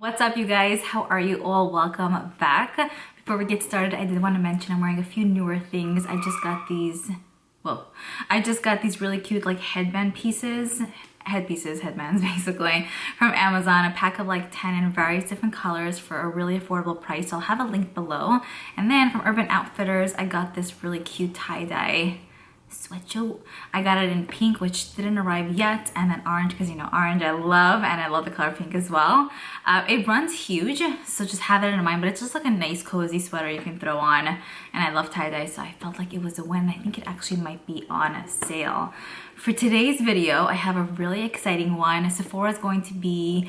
What's up, you guys? How are you all? Welcome back. Before we get started, I did want to mention I'm wearing a few newer things. I just got these really cute like headband pieces, headbands basically, from Amazon. A pack of like 10 in various different colors for a really affordable price. So I'll have a link below. And then from Urban Outfitters, I got this really cute tie-dye sweatshirt. I got it in pink, which didn't arrive yet, and then orange, because you know orange I love, and I love the color pink as well. It runs huge, so just have that in mind, but it's just like a nice cozy sweater you can throw on, and I love tie-dye, so I felt like it was a win. I think it actually might be on sale. For today's video, I have a really exciting one. Sephora is going to be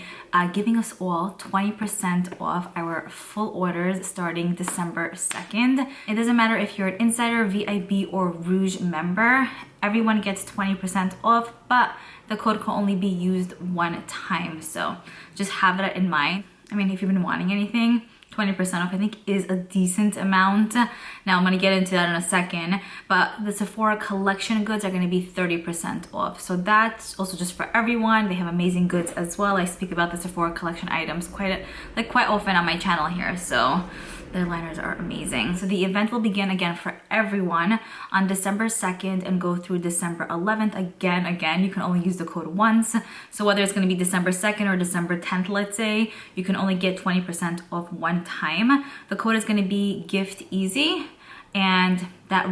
giving us all 20% off our full orders starting December 2nd. It doesn't matter if you're an Insider, VIB, or Rouge member. Everyone gets 20% off, but the code can only be used one time. So just have that in mind. I mean, if you've been wanting anything, 20% off I think is a decent amount. Now I'm going to get into that in a second, but the Sephora collection goods are going to be 30% off. So that's also just for everyone. They have amazing goods as well. I speak about the Sephora collection items quite often on my channel here. So their liners are amazing. So the event will begin again for everyone on December 2nd and go through December 11th. Again, you can only use the code once. So whether it's going to be December 2nd or December 10th, let's say, you can only get 20% off one time. The code is going to be gift easy, and that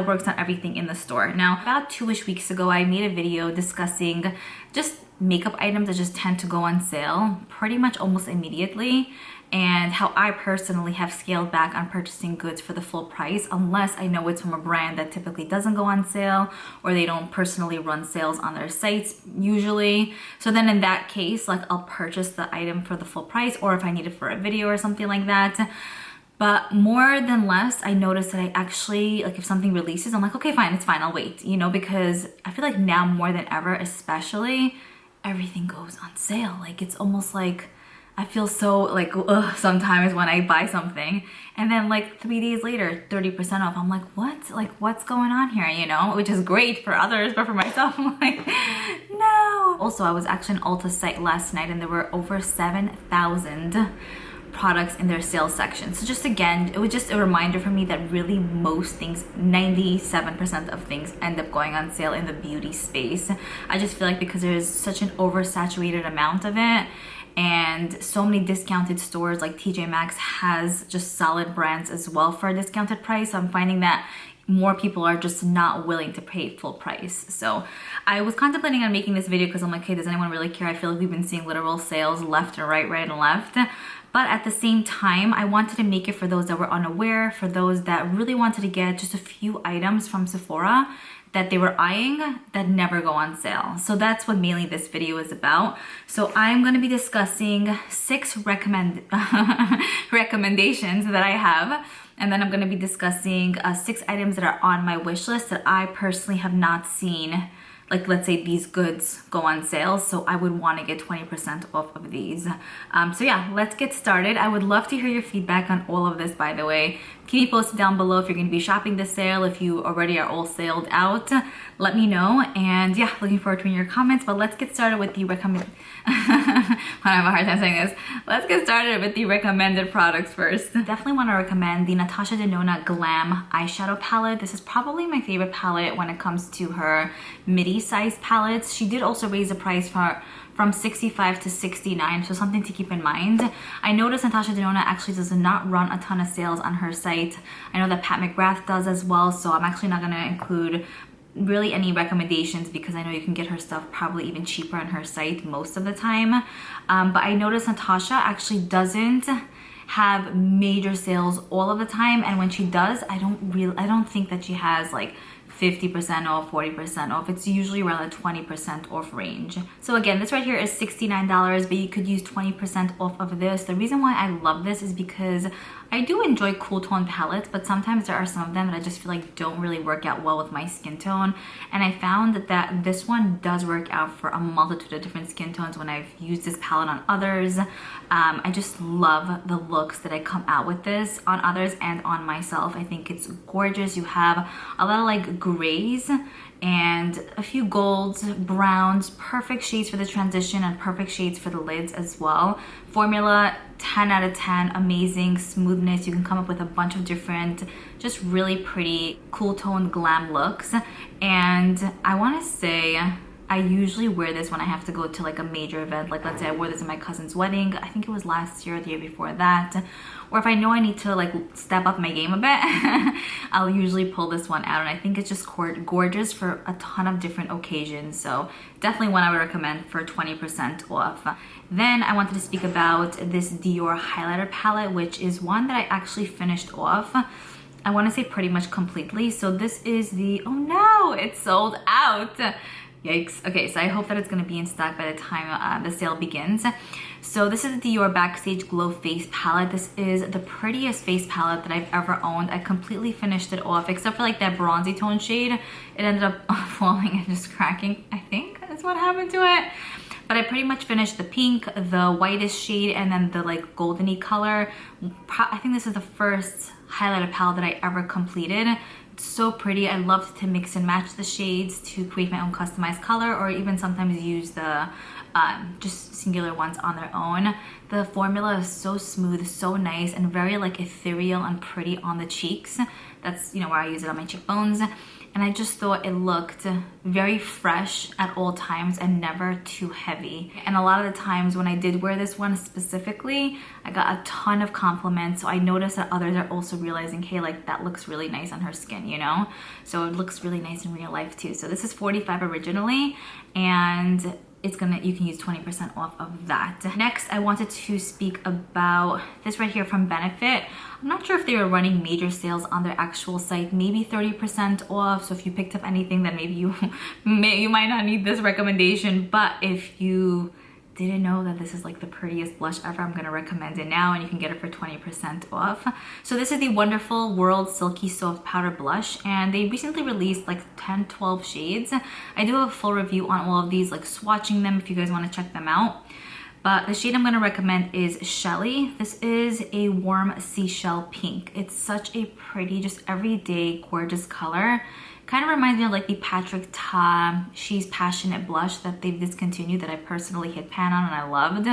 works on everything in the store. Now, about 2-ish weeks ago, I made a video discussing just makeup items that just tend to go on sale pretty much almost immediately, and how I personally have scaled back on purchasing goods for the full price unless I know it's from a brand that typically doesn't go on sale, or they don't personally run sales on their sites usually. So then in that case, like, I'll purchase the item for the full price, or if I need it for a video or something like that. But more than less, I noticed that I actually, like, if something releases, I'm like, okay, fine, it's fine, I'll wait, you know, because I feel like now more than ever, especially, everything goes on sale. Like, it's almost like I feel so like sometimes when I buy something and then like 3 days later 30% off. I'm like, what? Like, what's going on here, you know? Which is great for others, but for myself I'm like, no. Also, I was actually on Ulta's site last night and there were over 7,000 products in their sales section. So just again, it was just a reminder for me that really most things, 97% of things, end up going on sale in the beauty space. I just feel like because there's such an oversaturated amount of it, and so many discounted stores like TJ Maxx has just solid brands as well for a discounted price. So I'm finding that more people are just not willing to pay full price. So I was contemplating on making this video because I'm like, hey, does anyone really care? I feel like we've been seeing literal sales left and right and left. But at the same time, I wanted to make it for those that were unaware, for those that really wanted to get just a few items from Sephora that they were eyeing that never go on sale. So that's what mainly this video is about. So I'm going to be discussing 6 recommendations that I have, and then I'm going to be discussing 6 items that are on my wish list that I personally have not seen. Like, let's say these goods go on sale, so I would want to get 20% off of these. So yeah, let's get started. I would love to hear your feedback on all of this, by the way. Keep me posted down below if you're going to be shopping this sale, if you already are all sailed out. Let me know, and yeah, looking forward to reading your comments. But let's get started with the I have a hard time saying this. Let's get started with the recommended products first. Definitely want to recommend the Natasha Denona Glam eyeshadow palette. This is probably my favorite palette when it comes to her midi size palettes. She did also raise the price from 65 to 69, so something to keep in mind. I noticed Natasha Denona actually does not run a ton of sales on her site. I know that Pat McGrath does as well, so I'm actually not gonna include really any recommendations because I know you can get her stuff probably even cheaper on her site most of the time. But I noticed Natasha actually doesn't have major sales all of the time, and when she does, I don't think that she has like 50% off, 40% off. It's usually around the 20% off range. So again, this right here is $69, but you could use 20% off of this. The reason why I love this is because I do enjoy cool tone palettes, but sometimes there are some of them that I just feel like don't really work out well with my skin tone. And I found that this one does work out for a multitude of different skin tones when I've used this palette on others. I just love the looks that I come out with this on others and on myself. I think it's gorgeous. You have a lot of like grays and a few golds, browns, perfect shades for the transition and perfect shades for the lids as well. Formula 10 out of 10, amazing smoothness. You can come up with a bunch of different, just really pretty, cool tone glam looks. And I want to say, I usually wear this when I have to go to like a major event. Like let's say I wore this at my cousin's wedding. I think it was last year or the year before that. Or if I know I need to like step up my game a bit, I'll usually pull this one out. And I think it's just gorgeous for a ton of different occasions. So definitely one I would recommend for 20% off. Then I wanted to speak about this Dior highlighter palette, which is one that I actually finished off. I want to say pretty much completely. So this is the, oh no, it's sold out. Yikes. Okay, so I hope that it's going to be in stock by the time the sale begins. So this is the Dior Backstage Glow Face Palette. This is the prettiest face palette that I've ever owned. I completely finished it off, except for like that bronzy tone shade. It ended up falling and just cracking, I think that's what happened to it. But I pretty much finished the pink, the whitest shade, and then the like goldeny color. I think this is the first highlighter palette that I ever completed. It's so pretty. I love to mix and match the shades to create my own customized color, or even sometimes use the just singular ones on their own. The formula is so smooth, so nice, and very like ethereal and pretty on the cheeks. That's, you know, where I use it on my cheekbones. And I just thought it looked very fresh at all times and never too heavy. And a lot of the times when I did wear this one specifically, I got a ton of compliments. So I noticed that others are also realizing, hey, like that looks really nice on her skin, you know? So it looks really nice in real life too. So this is $45 originally, and you can use 20% off of that. Next, I wanted to speak about this right here from Benefit. I'm not sure if they were running major sales on their actual site, maybe 30% off. So if you picked up anything, then maybe you might not need this recommendation. But if you didn't know that this is like the prettiest blush ever, I'm gonna recommend it now, and you can get it for 20% off. So this is the Wonderful World Silky Soft Powder Blush, and they recently released like 10-12 shades. I do have a full review on all of these, like swatching them if you guys want to check them out. But the shade I'm gonna recommend is Shelly. This is a warm seashell pink. It's such a pretty, just everyday gorgeous color. Kind of reminds me of like the Patrick Ta She's Passionate blush that they've discontinued, that I personally hit pan on and I loved.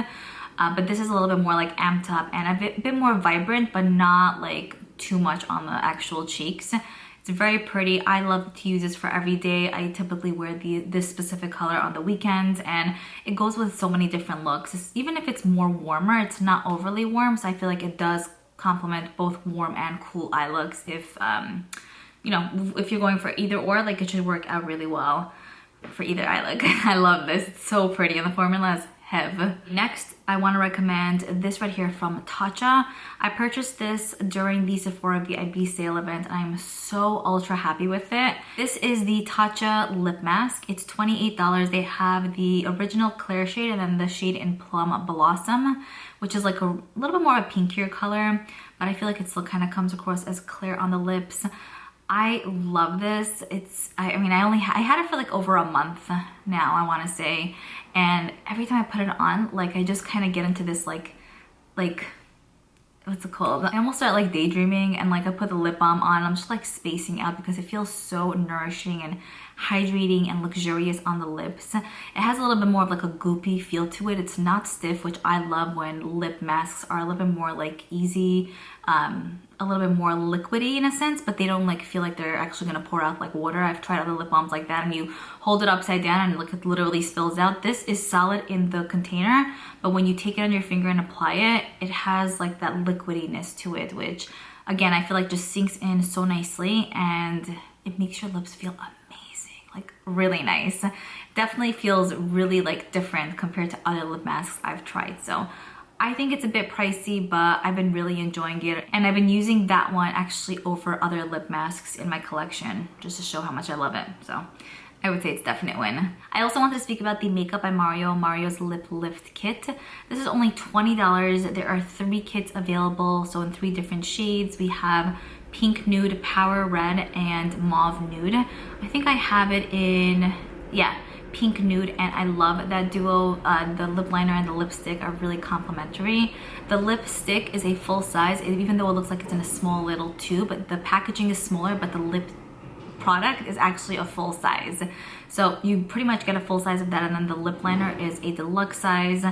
But this is a little bit more like amped up and a bit more vibrant, but not like too much on the actual cheeks. It's very pretty. I love to use this for every day. I typically wear this specific color on the weekends, and it goes with so many different looks. Even if it's more warmer, it's not overly warm, so I feel like it does complement both warm and cool eye looks. If you know, if you're going for either or, like it should work out really well for either eye look. I love this. It's so pretty, and the formula is hev. Next, I want to recommend this right here from Tatcha. I purchased this during the Sephora Vib sale event, and I'm so ultra happy with it. This is the Tatcha lip mask. It's $28. They have the original clear shade and then the shade in Plum Blossom, which is like a little bit more of a pinkier color, but I feel like it still kind of comes across as clear on the lips. I love this. I had it for like over a month now, I want to say, and every time I put it on, like I just kind of get into this like what's it called? I almost start like daydreaming, and like I put the lip balm on, I'm just like spacing out because it feels so nourishing and hydrating and luxurious on the lips. It has a little bit more of like a goopy feel to it. It's not stiff, which I love when lip masks are a little bit more like easy, a little bit more liquidy in a sense, but they don't like feel like they're actually gonna pour out like water. I've tried other lip balms like that, and you hold it upside down and it literally spills out. This is solid in the container, but when you take it on your finger and apply it, it has like that liquidiness to it, which again, I feel like just sinks in so nicely, and it makes your lips feel amazing, like really nice. Definitely feels really like different compared to other lip masks I've tried. So I think it's a bit pricey, but I've been really enjoying it, and I've been using that one actually over other lip masks in my collection just to show how much I love it. So I would say it's a definite win. I also want to speak about the Makeup by Mario's Lip Lift Kit. This is only $20. There are 3 kits available, so in 3 different shades. We have Pink Nude, Power Red, and Mauve Nude. I think I have it in, yeah, Pink Nude, and I love that duo. The lip liner and the lipstick are really complementary. The lipstick is a full size, even though it looks like it's in a small little tube, but the packaging is smaller, but the lip product is actually a full size. So you pretty much get a full size of that, and then the lip liner is a deluxe size.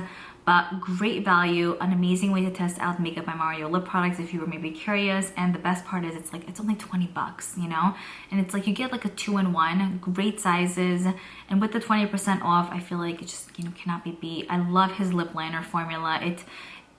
But great value, an amazing way to test out Makeup by Mario lip products if you were maybe curious. And the best part is it's only 20 bucks, you know? And it's like you get like a 2-in-1, great sizes. And with the 20% off, I feel like it just, you know, cannot be beat. I love his lip liner formula.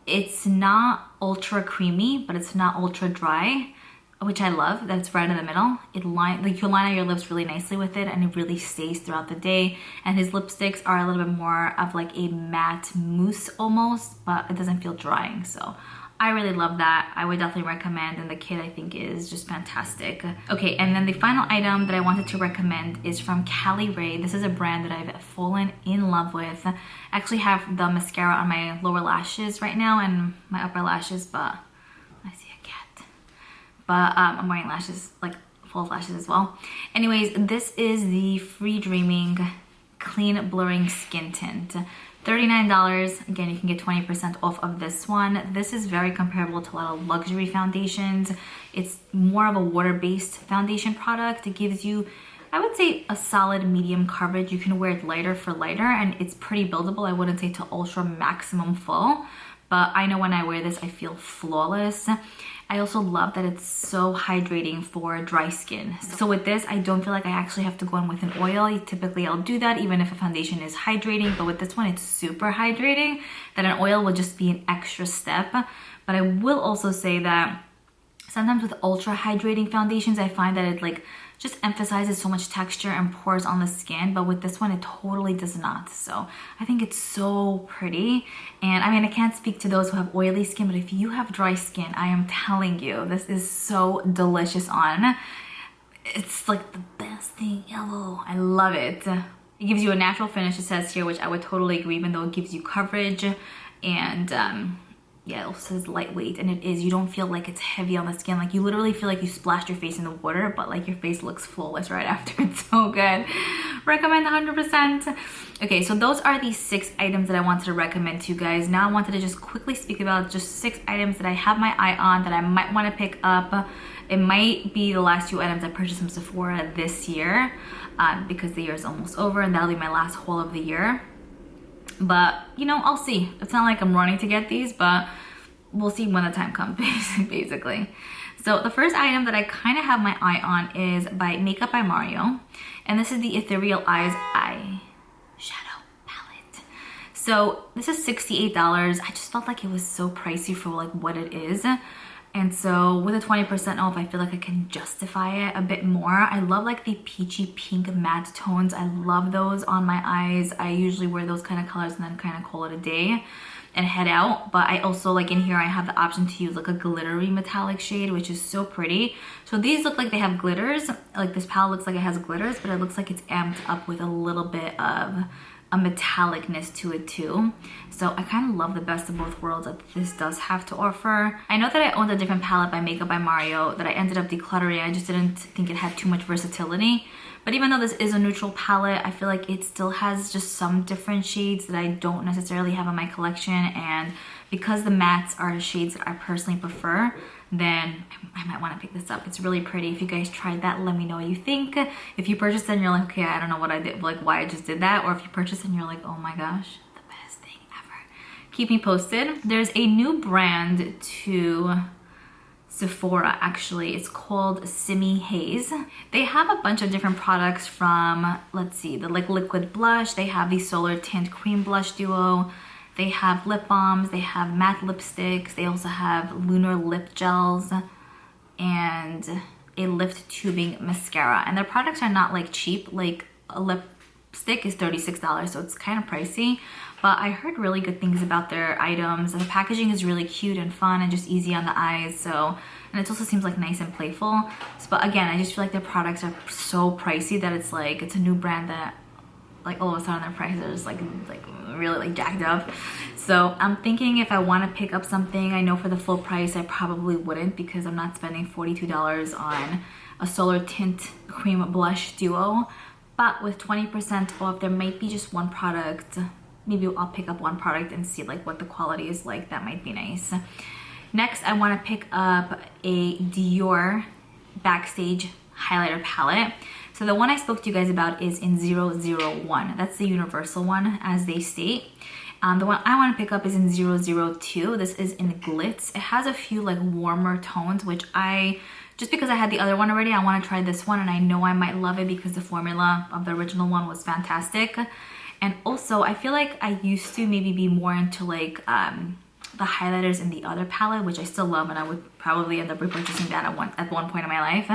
It's not ultra creamy, but it's not ultra dry, which I love. That's right in the middle. You line out your lips really nicely with it, and it really stays throughout the day. And his lipsticks are a little bit more of like a matte mousse almost, but it doesn't feel drying. So I really love that. I would definitely recommend, and the kit I think is just fantastic. Okay, and then the final item that I wanted to recommend is from Liora.y. This is a brand that I've fallen in love with. I actually have the mascara on my lower lashes right now and my upper lashes, but I see a cat. But I'm wearing lashes, like full lashes as well. Anyways, this is the Free Dreaming Clean Blurring Skin Tint. $39. Again, you can get 20% off of this one. This is very comparable to a lot of luxury foundations. It's more of a water-based foundation product. It gives you, I would say, a solid medium coverage. You can wear it lighter for lighter, and it's pretty buildable. I wouldn't say to ultra maximum full, but I know when I wear this, I feel flawless. I also love that it's so hydrating for dry skin. So with this, I don't feel like I actually have to go in with an oil. Typically, I'll do that even if a foundation is hydrating, but with this one, it's super hydrating, that an oil will just be an extra step. But I will also say that sometimes with ultra hydrating foundations, I find that it like just emphasizes so much texture and pores on the skin, but with this one, it totally does not. So I think it's so pretty. And I mean, I can't speak to those who have oily skin, but if you have dry skin, I am telling you, this is so delicious on. It's like the best thing ever. I love it. It gives you a natural finish, it says here, which I would totally agree, even though it gives you coverage. And yeah, it also says lightweight, and it is. You don't feel like it's heavy on the skin. Like you literally feel like you splashed your face in the water, but like your face looks flawless right after. It's so good. Recommend 100%. Okay, so those are the 6 items that I wanted to recommend to you guys. Now I wanted to just quickly speak about just 6 items that I have my eye on that I might want to pick up. It might be the last 2 items I purchased from Sephora this year because the year is almost over, and that'll be my last haul of the year. But, you know, I'll see. It's not like I'm running to get these, but we'll see when the time comes, basically. So the first item that I kind of have my eye on is by Makeup by Mario. And this is the Ethereal Eyes Eyeshadow Palette. So this is $68. I just felt like it was so pricey for like what it is. And so with a 20% off, I feel like I can justify it a bit more. I love like the peachy pink matte tones. I love those on my eyes. I usually wear those kind of colors and then kind of call it a day and head out. But I also like in here, I have the option to use like a glittery metallic shade, which is so pretty. So these look like they have glitters. Like this palette looks like it has glitters, but it looks like it's amped up with a little bit of a metallicness to it too. So I kind of love the best of both worlds that this does have to offer. I know that I owned a different palette by Makeup by Mario that I ended up decluttering. I just didn't think it had too much versatility. But even though this is a neutral palette, I feel like it still has just some different shades that I don't necessarily have in my collection. And because the mattes are shades that I personally prefer, then I might want to pick this up. It's really pretty. If you guys tried that, let me know what you think. If you purchased it and you're like, okay, I don't know what I did, like why I just did that. Or if you purchased it and you're like, oh my gosh, the best thing ever. Keep me posted. There's a new brand to Sephora, actually. It's called Simi Haze. They have a bunch of different products from, let's see, the like liquid blush. They have the Solar Tint Cream Blush Duo. They have lip balms, they have matte lipsticks, they also have lunar lip gels, and a lift tubing mascara. And their products are not like cheap, like a lipstick is $36, so it's kind of pricey. But I heard really good things about their items. The packaging is really cute and fun and just easy on the eyes. So, and it also seems like nice and playful. So, but again, I just feel like their products are so pricey that it's like, it's a new brand that like all of a sudden their prices are just like really like jacked up. So I'm thinking if I want to pick up something, I know for the full price I probably wouldn't because I'm not spending $42 on a Solar Tint Cream Blush Duo. But with 20% off, there might be just one product. Maybe I'll pick up one product and see like what the quality is like. That might be nice. Next, I want to pick up a Dior Backstage highlighter palette. So the one I spoke to you guys about is in 001. That's the universal one, as they state. The one I want to pick up is in 002. This is in Glitz. It has a few like warmer tones, which just because I had the other one already, I want to try this one, and I know I might love it because the formula of the original one was fantastic. And also, I feel like I used to maybe be more into like the highlighters in the other palette, which I still love, and I would probably end up repurchasing that at one point in my life.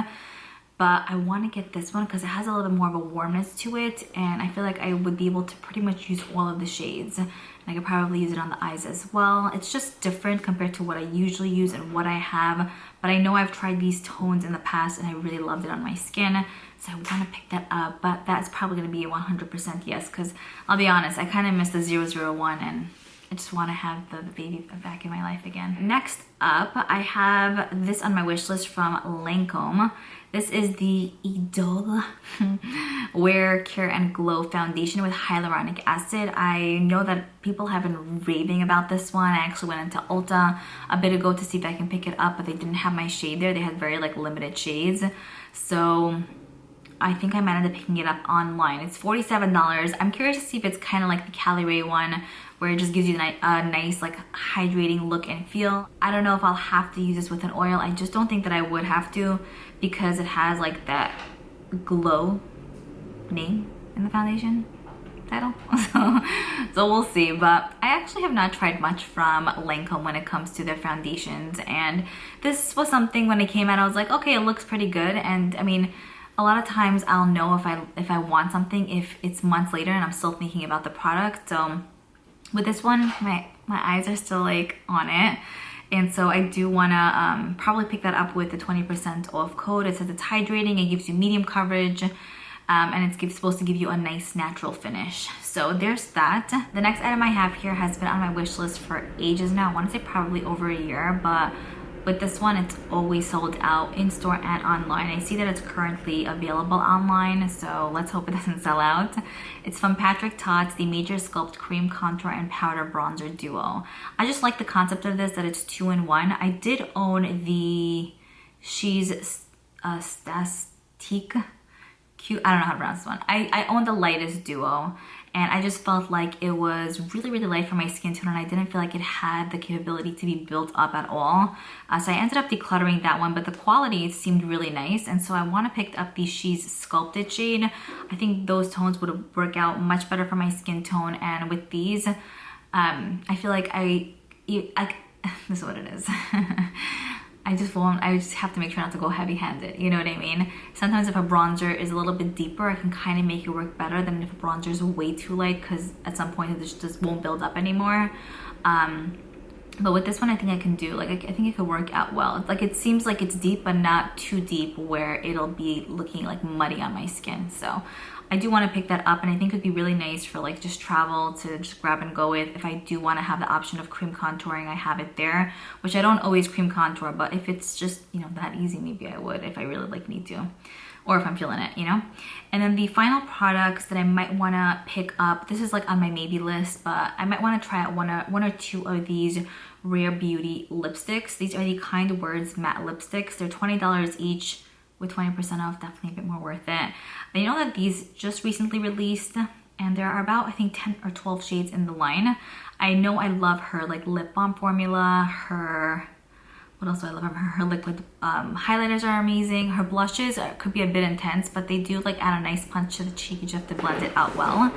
But I want to get this one because it has a little bit more of a warmness to it, and I feel like I would be able to pretty much use all of the shades. And I could probably use it on the eyes as well. It's just different compared to what I usually use and what I have, but I know I've tried these tones in the past and I really loved it on my skin, so I want to pick that up. But that's probably going to be a 100% yes, because I'll be honest, I kind of missed the 001 and I just want to have the baby back in my life again. Next up, I have this on my wish list from Lancome. This is the Idole Wear, Care and Glow Foundation with hyaluronic acid. I know that people have been raving about this one. I actually went into Ulta a bit ago to see if I can pick it up, but they didn't have my shade there. They had very like limited shades. So I think I might end up picking it up online. It's $47. I'm curious to see if it's kind of like the Cali one, where it just gives you a nice like hydrating look and feel. I don't know if I'll have to use this with an oil. I just don't think that I would have to, because it has like that glow name in the foundation title. So we'll see. But I actually have not tried much from Lancome when it comes to their foundations, and this was something when it came out I was like, okay, it looks pretty good. And I mean, a lot of times I'll know if I want something if it's months later and I'm still thinking about the product. So with this one, my eyes are still like on it, and so I do want to probably pick that up with the 20% off code. It says it's hydrating, it gives you medium coverage, and it's supposed to give you a nice natural finish. So there's that. The next item I have here has been on my wish list for ages now. I want to say probably over a year, but with this one, it's always sold out in store and online. I see that it's currently available online, so let's hope it doesn't sell out. It's from Patrick Ta's the Major Sculpt Cream Contour and Powder Bronzer Duo. I just like the concept of this, that it's 2-in-1. I did own the She's Stastique. Cute. I don't know how to pronounce this one. I own the lightest duo, and I just felt like it was really, really light for my skin tone, and I didn't feel like it had the capability to be built up at all. So I ended up decluttering that one, but the quality seemed really nice, and so I want to pick up the She's Sculpted shade. I think those tones would work out much better for my skin tone, and with these, I feel like this is what it is. I just have to make sure not to go heavy-handed, you know what I mean? Sometimes if a bronzer is a little bit deeper, I can kind of make it work better than if a bronzer is way too light, because at some point it just won't build up anymore. But with this one, I think I can do, like, I think it could work out well. Like, it seems like it's deep, but not too deep where it'll be looking like muddy on my skin. So I do want to pick that up, and I think it'd be really nice for like just travel to just grab and go with. If I do want to have the option of cream contouring, I have it there, which I don't always cream contour, but if it's just, you know, that easy, maybe I would if I really like need to, or if I'm feeling it, you know. And then the final products that I might want to pick up, this is like on my maybe list, but I might want to try out one or two of these Rare Beauty lipsticks. These are the Kind Words matte lipsticks. They're $20 each. With 20% off, definitely a bit more worth it. I know that these just recently released, and there are about, I think, 10 or 12 shades in the line. I know I love her like lip balm formula, what else do I love? Her liquid highlighters are amazing. Her blushes could be a bit intense, but they do like add a nice punch to the cheek. You just have to blend it out well.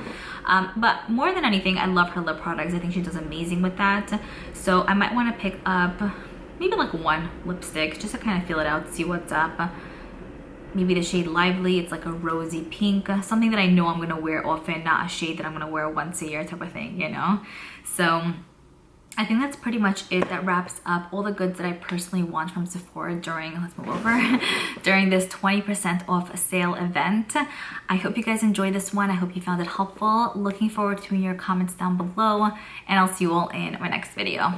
But more than anything, I love her lip products. I think she does amazing with that. So I might want to pick up maybe like one lipstick just to kind of feel it out, see what's up. Maybe the shade Lively, it's like a rosy pink, something that I know I'm gonna wear often, not a shade that I'm gonna wear once a year type of thing, you know? So I think that's pretty much it. That wraps up all the goods that I personally want from Sephora during, let's move over, during this 20% off sale event. I hope you guys enjoyed this one. I hope you found it helpful. Looking forward to your comments down below, and I'll see you all in my next video.